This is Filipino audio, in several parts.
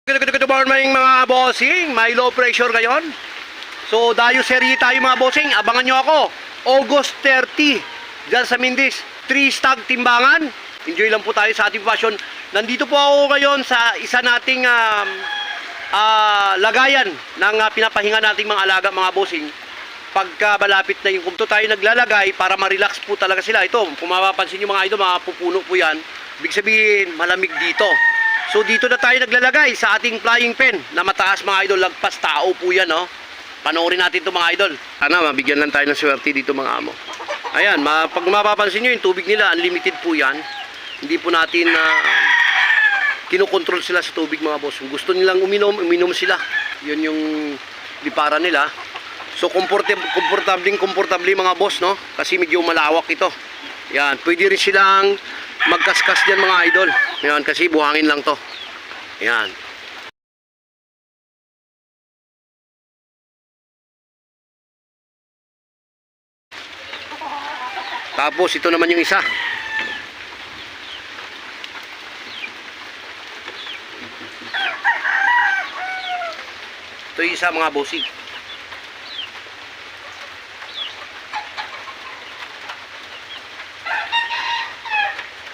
Good morning mga bossing, may low pressure ngayon. So dayo serye tayo mga bossing, abangan nyo ako August 30 dyan sa Mindis 3 stag timbangan. Enjoy lang po tayo sa ating passion. Nandito po ako ngayon sa isa nating lagayan ng pinapahinga nating mga alaga mga bossing. Pagka malapit na yung kumto tayo naglalagay para ma-relax po talaga sila. Ito, kung mapapansin nyo mga idol, mga pupuno po yan. Ibig sabihin, malamig dito. So dito na tayo naglalagay sa ating flying pen na mataas mga idol, lagpas tao po yan, no? Panoorin natin ito mga idol. Sana mabigyan lang tayo ng swerte dito mga amo. Ayan, pag mapapansin nyo yung tubig nila, unlimited po yan. Hindi po natin kinokontrol sila sa tubig mga boss. Kung gusto nilang uminom sila. Yun yung liparan nila. So komportable mga boss, no? Kasi medyo malawak ito. Yan, pwede rin silang magkaskas diyan mga idol. Yan, kasi buhangin lang to. Yan. Tapos ito naman yung isa. Ito yung isa mga bossing.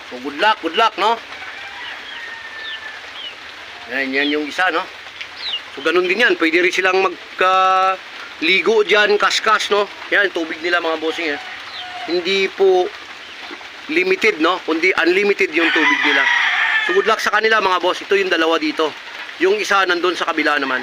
So good luck, no? Yan yung isa, no? So ganun din yan, pwede rin silang magligo dyan, kaskas, no? Yan, tubig nila mga bossing, eh. Hindi po limited, no? Kundi unlimited yung tubig nila. So good luck sa kanila mga boss. Ito yung dalawa dito. Yung isa nandun sa kabila naman.